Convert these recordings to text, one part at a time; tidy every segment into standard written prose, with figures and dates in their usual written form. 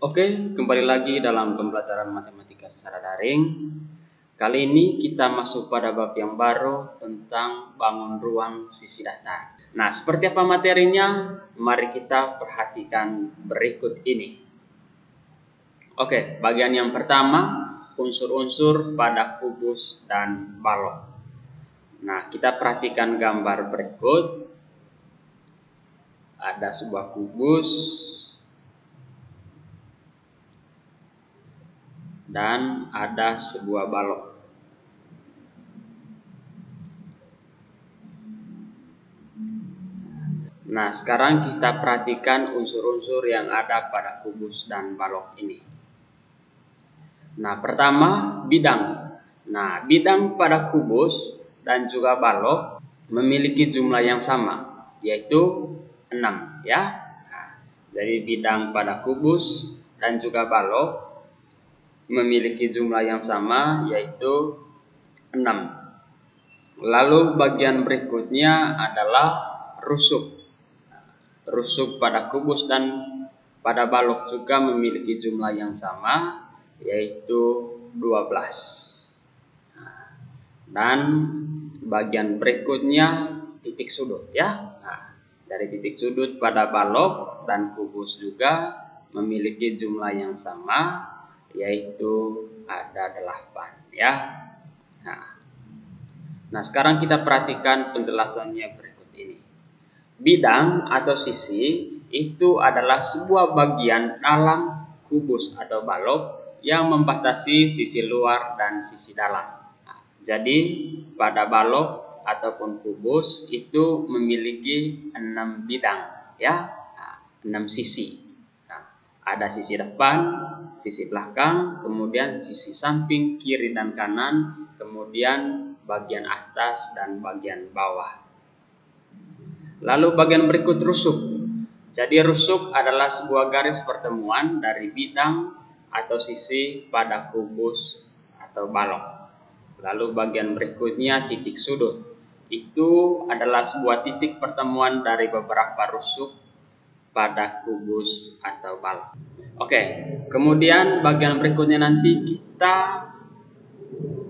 Oke, kembali lagi dalam pembelajaran matematika secara daring. Kali ini kita masuk pada bab yang baru tentang bangun ruang sisi datar. Nah, seperti apa materinya? Mari kita perhatikan berikut ini. Oke, bagian yang pertama, unsur-unsur pada kubus dan balok. Nah, kita perhatikan gambar berikut. Ada sebuah kubus dan ada sebuah balok. Nah, sekarang kita perhatikan unsur-unsur yang ada pada kubus dan balok ini. Nah, pertama, bidang. Nah, bidang pada kubus dan juga balok memiliki jumlah yang sama, yaitu 6 ya. Nah, jadi bidang pada kubus dan juga balok memiliki jumlah yang sama, yaitu 6. Lalu bagian berikutnya adalah rusuk. Rusuk pada kubus dan pada balok juga memiliki jumlah yang sama, yaitu 12. Dan bagian berikutnya titik sudut ya. Nah, dari titik sudut pada balok dan kubus juga memiliki jumlah yang sama, yaitu ada 8 ya. Nah, sekarang kita perhatikan penjelasannya berikut ini. Bidang atau sisi itu adalah sebuah bagian dalam kubus atau balok yang membatasi sisi luar dan sisi dalam. Nah, jadi pada balok ataupun kubus itu memiliki 6 bidang ya. Nah, 6 sisi. Nah, ada sisi depan, sisi belakang, kemudian sisi samping, kiri dan kanan, kemudian bagian atas dan bagian bawah. Lalu bagian berikut rusuk. Jadi rusuk adalah sebuah garis pertemuan dari bidang atau sisi pada kubus atau balok. Lalu bagian berikutnya titik sudut. Itu adalah sebuah titik pertemuan dari beberapa rusuk pada kubus atau balok. Oke, kemudian bagian berikutnya nanti kita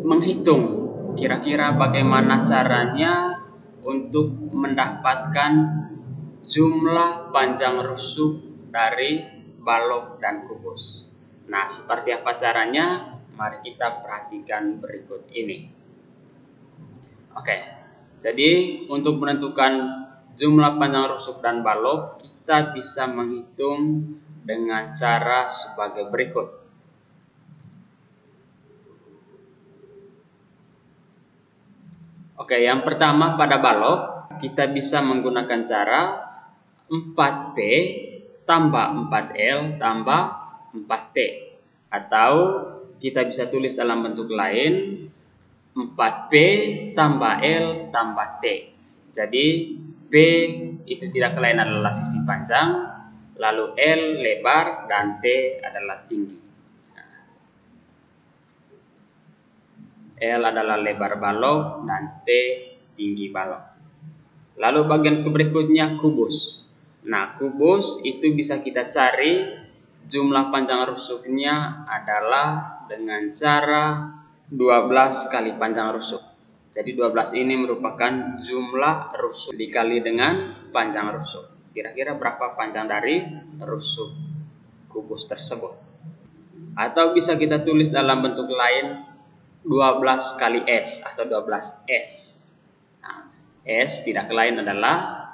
menghitung kira-kira bagaimana caranya untuk mendapatkan jumlah panjang rusuk dari balok dan kubus. Nah, seperti apa caranya? Mari kita perhatikan berikut ini. Oke, jadi untuk menentukan jumlah panjang rusuk dan balok, kita bisa menghitung dengan cara sebagai berikut. Oke, yang pertama pada balok kita bisa menggunakan cara 4P tambah 4L tambah 4T. Atau kita bisa tulis dalam bentuk lain 4P tambah L tambah T. Jadi P itu tidak lain adalah sisi panjang, lalu L lebar dan T adalah tinggi. L adalah lebar balok dan T tinggi balok. Lalu bagian berikutnya kubus. Nah, kubus itu bisa kita cari jumlah panjang rusuknya adalah dengan cara 12 kali panjang rusuk. Jadi 12 ini merupakan jumlah rusuk dikali dengan panjang rusuk. Kira-kira berapa panjang dari rusuk kubus tersebut? Atau bisa kita tulis dalam bentuk lain 12 kali S atau 12S. Nah, S tidak lain adalah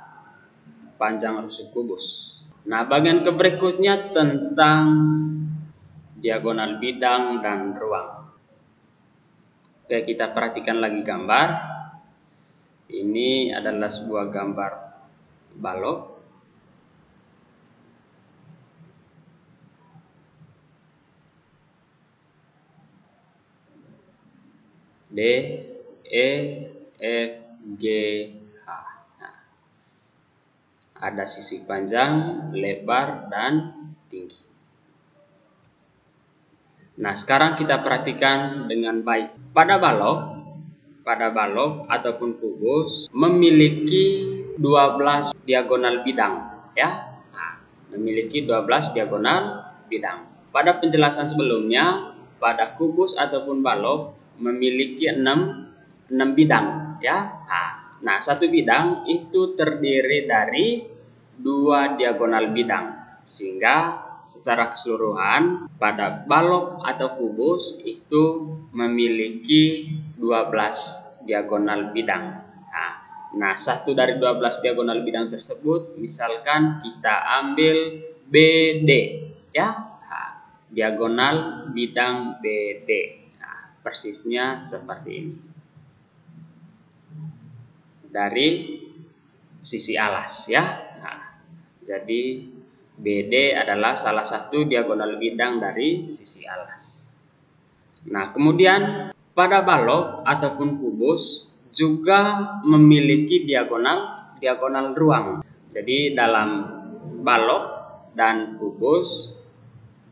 panjang rusuk kubus. Nah, bagian berikutnya tentang diagonal bidang dan ruang. Oke, kita perhatikan lagi gambar. Ini adalah sebuah gambar balok. D, E, F, G, H. Nah, ada sisi panjang, lebar, dan tinggi. Nah, sekarang kita perhatikan dengan baik. Pada balok ataupun kubus memiliki 12 diagonal bidang, ya. Nah, memiliki 12 diagonal bidang. Pada penjelasan sebelumnya, pada kubus ataupun balok memiliki 6 bidang, ya. Nah, satu bidang itu terdiri dari 2 diagonal bidang, sehingga secara keseluruhan pada balok atau kubus itu memiliki 12 diagonal bidang. Nah, satu dari 12 diagonal bidang tersebut misalkan kita ambil BD, ya. Diagonal bidang BD. Persisnya seperti ini. Dari sisi alas, ya. Jadi BD adalah salah satu diagonal bidang dari sisi alas. Nah, kemudian pada balok ataupun kubus juga memiliki diagonal ruang. Jadi dalam balok dan kubus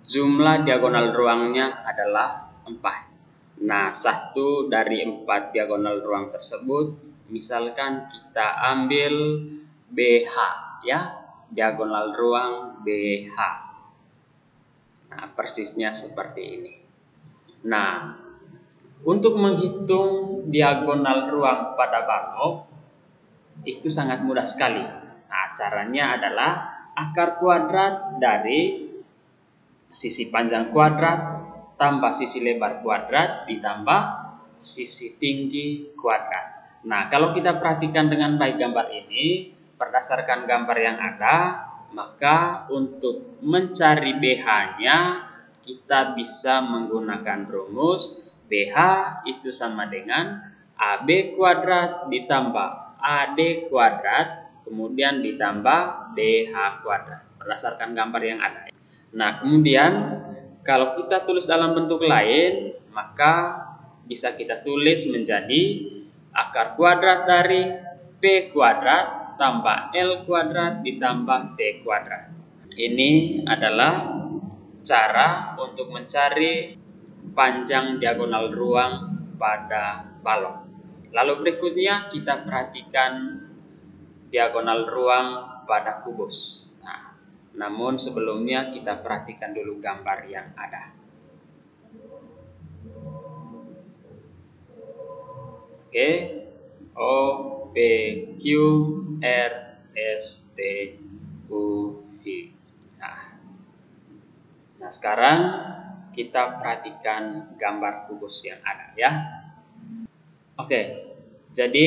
jumlah diagonal ruangnya adalah 4. Nah, satu dari 4 diagonal ruang tersebut misalkan kita ambil BH, ya. Diagonal ruang BH. Nah, persisnya seperti ini. Nah, untuk menghitung diagonal ruang pada balok itu sangat mudah sekali. Nah, caranya adalah akar kuadrat dari sisi panjang kuadrat tambah sisi lebar kuadrat ditambah sisi tinggi kuadrat. Nah, kalau kita perhatikan dengan baik gambar ini, berdasarkan gambar yang ada, maka untuk mencari BH-nya kita bisa menggunakan rumus BH itu sama dengan AB kuadrat ditambah AD kuadrat kemudian ditambah DH kuadrat berdasarkan gambar yang ada. Nah, kemudian kalau kita tulis dalam bentuk lain, maka bisa kita tulis menjadi akar kuadrat dari P kuadrat tambah L kuadrat ditambah T kuadrat. Ini adalah cara untuk mencari panjang diagonal ruang pada balok. Lalu berikutnya kita perhatikan diagonal ruang pada kubus. Nah, namun sebelumnya kita perhatikan dulu gambar yang ada. Oke, O, P, Q, R, S, T, U, V. Nah, sekarang kita perhatikan gambar kubus yang ada, ya. Oke, jadi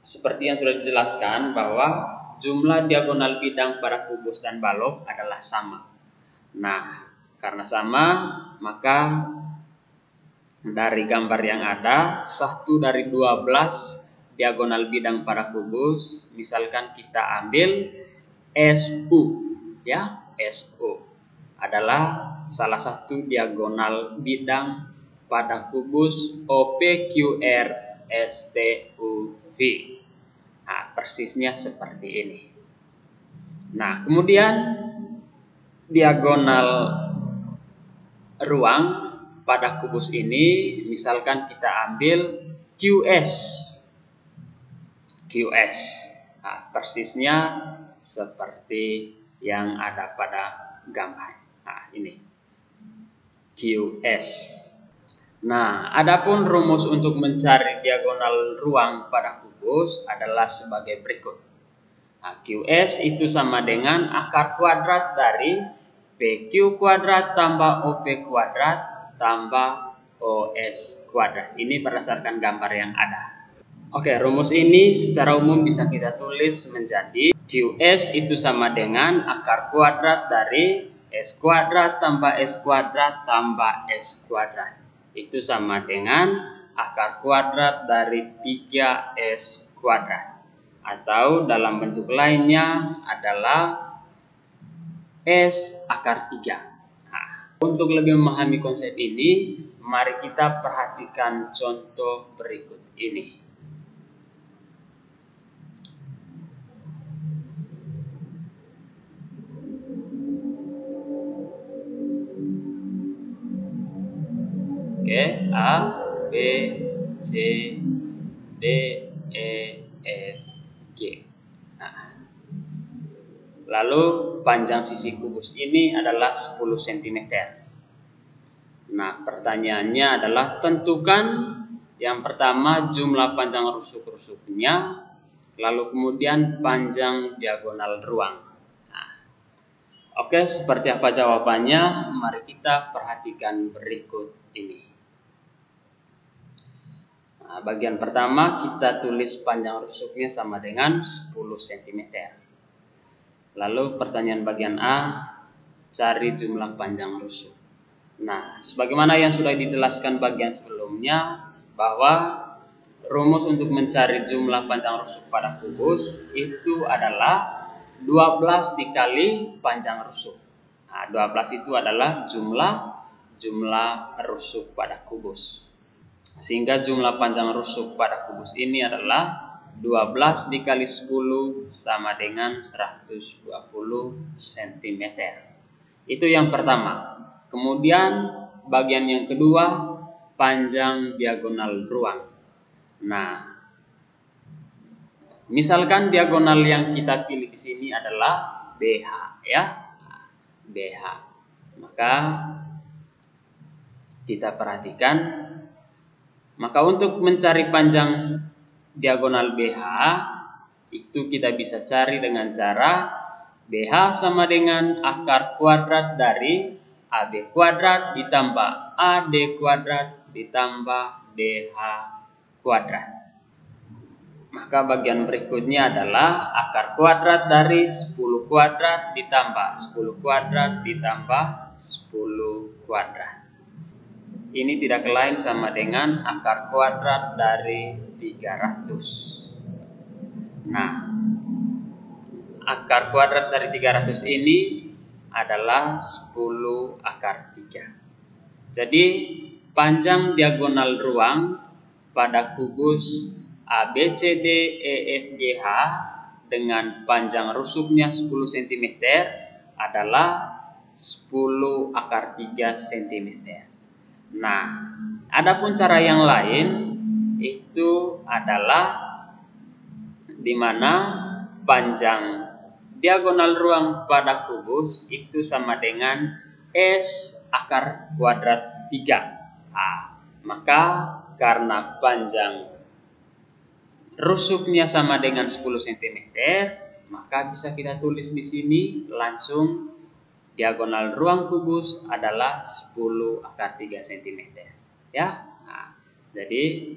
seperti yang sudah dijelaskan bahwa jumlah diagonal bidang pada kubus dan balok adalah sama. Nah, karena sama, maka dari gambar yang ada, 1 dari 12 diagonal bidang pada kubus, misalkan kita ambil SU, ya. SU adalah salah satu diagonal bidang pada kubus OPQR STUV. Nah, persisnya seperti ini. Nah, kemudian diagonal ruang pada kubus ini misalkan kita ambil QS. Nah, persisnya seperti yang ada pada gambar. Nah, ini QS. Nah, adapun rumus untuk mencari diagonal ruang pada kubus adalah sebagai berikut. Nah, QS itu sama dengan akar kuadrat dari PQ kuadrat tambah OP kuadrat tambah OS kuadrat. Ini berdasarkan gambar yang ada. Oke, rumus ini secara umum bisa kita tulis menjadi QS itu sama dengan akar kuadrat dari S kuadrat tambah S kuadrat tambah S kuadrat. Itu sama dengan akar kuadrat dari 3S kuadrat. Atau dalam bentuk lainnya adalah S akar 3. Nah, untuk lebih memahami konsep ini, mari kita perhatikan contoh berikut ini. Oke, A, B, C, D, E, F, G. Nah, Lalu panjang sisi kubus ini adalah 10 cm. Nah, pertanyaannya adalah tentukan yang pertama jumlah panjang rusuk-rusuknya, lalu kemudian panjang diagonal ruang. Nah, oke, seperti apa jawabannya? Mari kita perhatikan berikut ini. Nah, bagian pertama kita tulis panjang rusuknya sama dengan 10 cm. Lalu pertanyaan bagian A, cari jumlah panjang rusuk. Nah, sebagaimana yang sudah dijelaskan bagian sebelumnya, bahwa rumus untuk mencari jumlah panjang rusuk pada kubus itu adalah 12 dikali panjang rusuk. Nah, 12 itu adalah jumlah rusuk pada kubus. Sehingga jumlah panjang rusuk pada kubus ini adalah 12 dikali 10 sama dengan 120 cm. Itu yang pertama. Kemudian bagian yang kedua, panjang diagonal ruang. Nah, misalkan diagonal yang kita pilih di sini adalah BH, ya. BH. Maka kita perhatikan, maka untuk mencari panjang diagonal BH itu kita bisa cari dengan cara BH sama dengan akar kuadrat dari AB kuadrat ditambah AD kuadrat ditambah DH kuadrat. Maka bagian berikutnya adalah akar kuadrat dari 10 kuadrat ditambah 10 kuadrat ditambah 10 kuadrat. Ini tidak lain sama dengan akar kuadrat dari 300. Nah, akar kuadrat dari 300 ini adalah 10 akar 3. Jadi panjang diagonal ruang pada kubus ABCDEFGH dengan panjang rusuknya 10 cm adalah 10 akar 3 cm. Nah, adapun cara yang lain itu adalah di mana panjang diagonal ruang pada kubus itu sama dengan S akar kuadrat 3. Nah, maka karena panjang rusuknya sama dengan 10 cm, maka bisa kita tulis di sini langsung diagonal ruang kubus adalah 10 akar 3 cm. Ya. Nah, jadi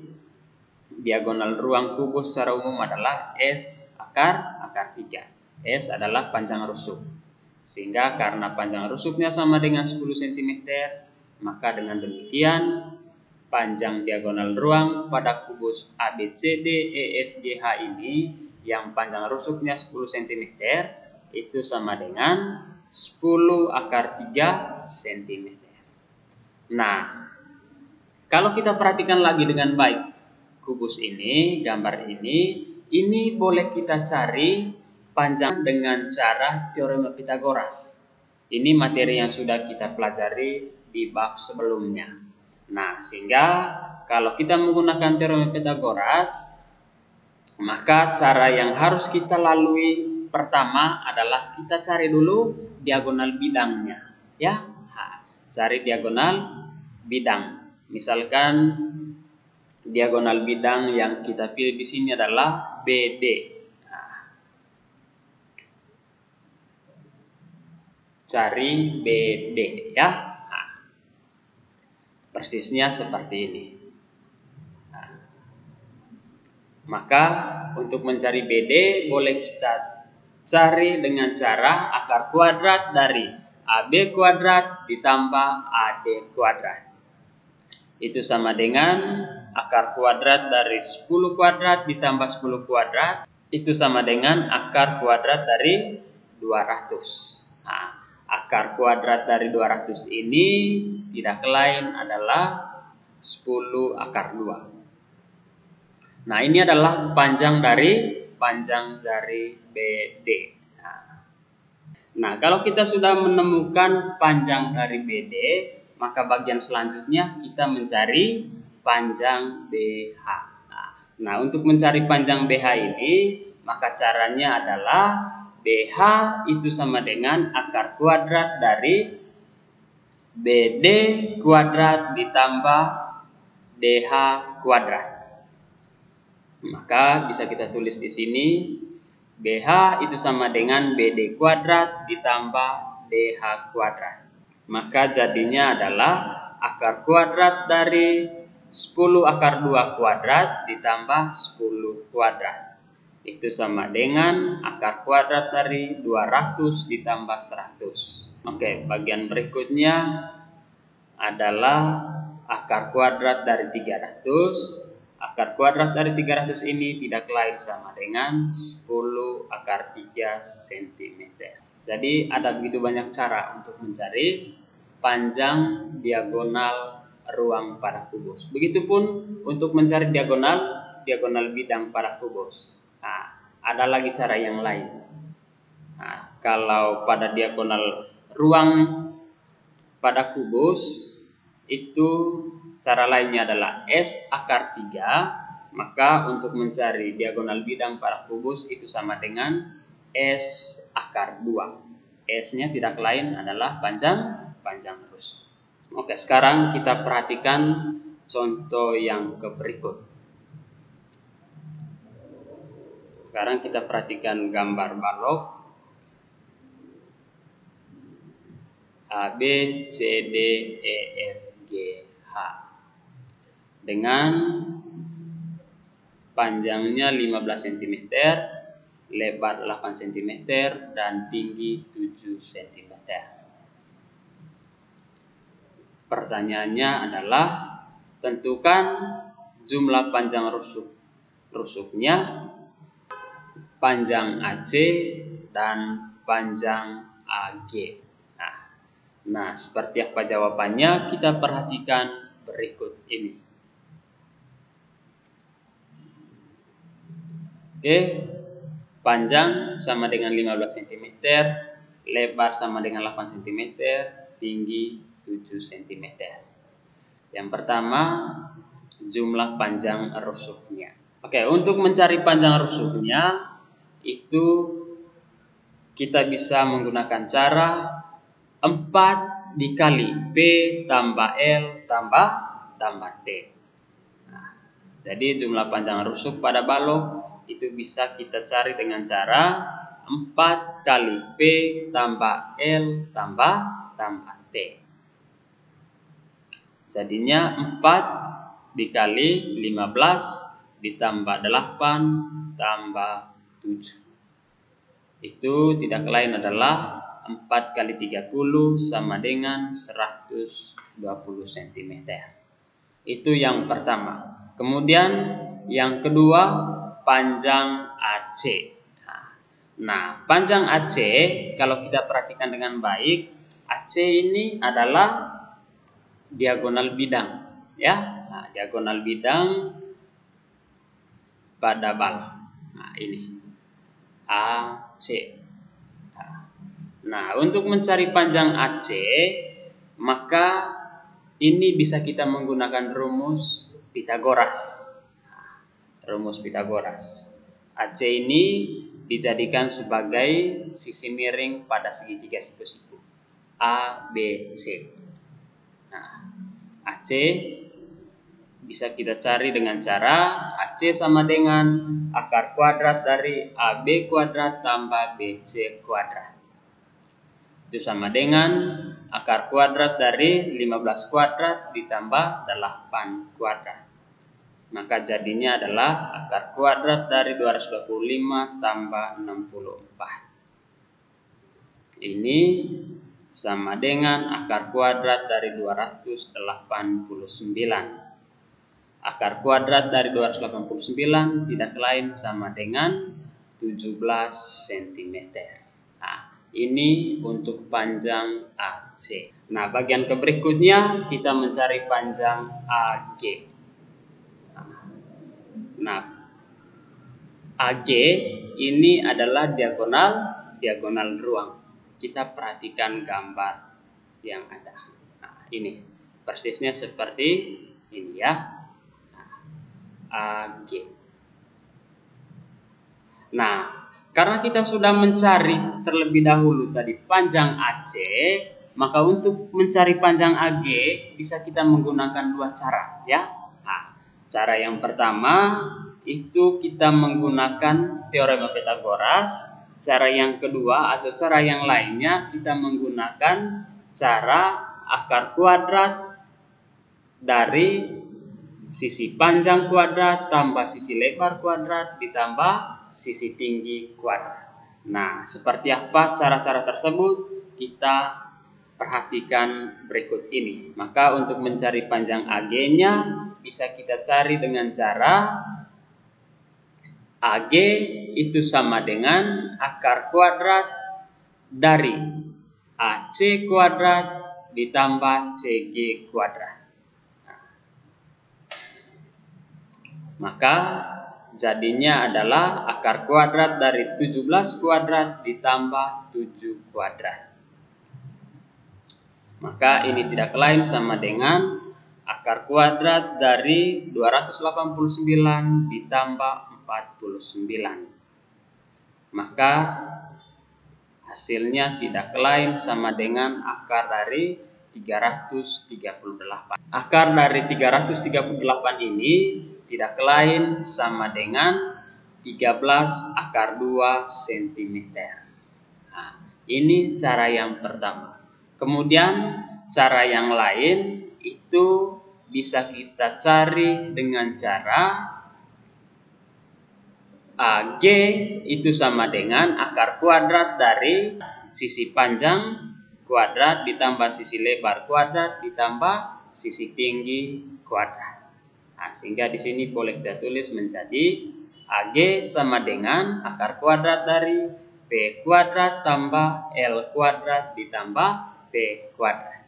diagonal ruang kubus secara umum adalah S akar 3. S adalah panjang rusuk. Sehingga karena panjang rusuknya sama dengan 10 cm, maka dengan demikian panjang diagonal ruang pada kubus ABCDEFGH ini yang panjang rusuknya 10 cm itu sama dengan 10 akar 3 cm. Nah, kalau kita perhatikan lagi dengan baik kubus ini, gambar ini boleh kita cari panjang dengan cara teorema Pitagoras. Ini materi yang sudah kita pelajari di bab sebelumnya. Nah, sehingga kalau kita menggunakan teorema Pitagoras, maka cara yang harus kita lalui pertama adalah kita cari dulu diagonal bidangnya, ya. Cari diagonal bidang. Misalkan diagonal bidang yang kita pilih di sini adalah BD. Cari BD, ya. Persisnya seperti ini. Maka untuk mencari BD boleh kita cari dengan cara akar kuadrat dari AB kuadrat ditambah AD kuadrat. Itu sama dengan akar kuadrat dari 10 kuadrat ditambah 10 kuadrat. Itu sama dengan akar kuadrat dari 200. Nah, akar kuadrat dari 200 ini tidak lain adalah 10 akar 2. Nah, ini adalah panjang dari BD. Nah, kalau kita sudah menemukan panjang dari BD, maka bagian selanjutnya kita mencari panjang BH. Nah, untuk mencari panjang BH ini, maka caranya adalah BH itu sama dengan akar kuadrat dari BD kuadrat ditambah DH kuadrat. Maka bisa kita tulis di sini BH itu sama dengan BD kuadrat ditambah DH kuadrat. Maka jadinya adalah akar kuadrat dari 10 akar 2 kuadrat ditambah 10 kuadrat. Itu sama dengan akar kuadrat dari 200 ditambah 100. Oke, bagian berikutnya adalah akar kuadrat dari 300. Akar kuadrat dari 300 ini tidak lain sama dengan 10 akar 3 cm. Jadi ada begitu banyak cara untuk mencari panjang diagonal ruang pada kubus. Begitupun untuk mencari diagonal bidang pada kubus. Nah, ada lagi cara yang lain. Nah, kalau pada diagonal ruang pada kubus itu cara lainnya adalah S akar 3. Maka untuk mencari diagonal bidang pada kubus itu sama dengan S akar 2. S-nya tidak lain adalah panjang rusuk. Oke, sekarang kita perhatikan contoh yang berikut. Sekarang kita perhatikan gambar balok A, B, C, D, E, F, G, H dengan panjangnya 15 cm, lebar 8 cm, dan tinggi 7 cm. Pertanyaannya adalah tentukan jumlah panjang rusuknya, panjang AC, dan panjang AG. Nah, seperti apa jawabannya? Kita perhatikan berikut ini. Oke, panjang sama dengan 15 cm, lebar sama dengan 8 cm, tinggi 7 cm. Yang pertama, jumlah panjang rusuknya. Oke, untuk mencari panjang rusuknya itu kita bisa menggunakan cara 4 dikali P tambah L tambah T. Nah, jadi jumlah panjang rusuk pada balok itu bisa kita cari dengan cara 4 kali P tambah L tambah T. Jadinya 4 dikali 15 ditambah 8 tambah 7. Itu tidak lain adalah 4 kali 30 sama dengan 120 cm. Itu yang pertama. Kemudian yang kedua, panjang AC. Nah, panjang AC kalau kita perhatikan dengan baik, AC ini adalah diagonal bidang, ya. Nah, diagonal bidang pada balok. Nah, ini AC. Nah, untuk mencari panjang AC, maka ini bisa kita menggunakan rumus Pitagoras. Rumus Pitagoras. AC ini dijadikan sebagai sisi miring pada segitiga siku-siku A, B, C. Nah, AC bisa kita cari dengan cara AC sama dengan akar kuadrat dari AB kuadrat tambah BC kuadrat. Itu sama dengan akar kuadrat dari 15 kuadrat ditambah 8 kuadrat. Maka jadinya adalah akar kuadrat dari 225 tambah 64. Ini sama dengan akar kuadrat dari 289. Akar kuadrat dari 289 tidak lain sama dengan 17 cm. Nah, ini untuk panjang AC. Nah, bagian berikutnya kita mencari panjang AG. Nah, AG ini adalah diagonal ruang. Kita perhatikan gambar yang ada. Nah, ini persisnya seperti ini ya. AG. Nah, Karena kita sudah mencari terlebih dahulu tadi panjang AC, maka untuk mencari panjang AG bisa kita menggunakan dua cara, ya. Nah, cara yang pertama itu kita menggunakan teorema Pythagoras. Cara yang kedua atau cara yang lainnya kita menggunakan cara akar kuadrat dari sisi panjang kuadrat tambah sisi lebar kuadrat ditambah sisi tinggi kuadrat. Nah, seperti apa cara-cara tersebut kita perhatikan berikut ini. Maka untuk mencari panjang AG-nya bisa kita cari dengan cara AG itu sama dengan akar kuadrat dari AC kuadrat ditambah CG kuadrat. Maka jadinya adalah akar kuadrat dari 17 kuadrat ditambah 7 kuadrat. Maka ini tidak lain sama dengan akar kuadrat dari 289 ditambah 49. Maka hasilnya tidak lain sama dengan akar dari 338. Akar dari 338 ini tidak lain sama dengan 13 akar 2 cm. Nah, ini cara yang pertama. Kemudian cara yang lain itu bisa kita cari dengan cara AG itu sama dengan akar kuadrat dari sisi panjang kuadrat ditambah sisi lebar kuadrat ditambah sisi tinggi kuadrat. Nah, sehingga di sini boleh kita tulis menjadi AG sama dengan akar kuadrat dari P kuadrat tambah L kuadrat ditambah P kuadrat.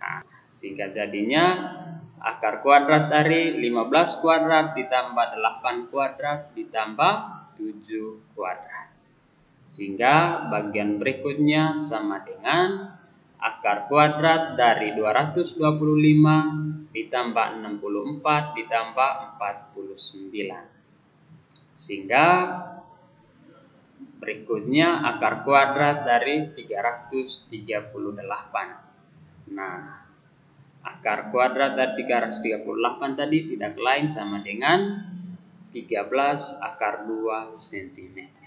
Nah, sehingga jadinya akar kuadrat dari 15 kuadrat ditambah 8 kuadrat ditambah 7 kuadrat. Sehingga bagian berikutnya sama dengan akar kuadrat dari 225 ditambah 64 ditambah 49. Sehingga berikutnya akar kuadrat dari 338. Nah, akar kuadrat dari 338 tadi tidak lain sama dengan 13 akar 2 cm.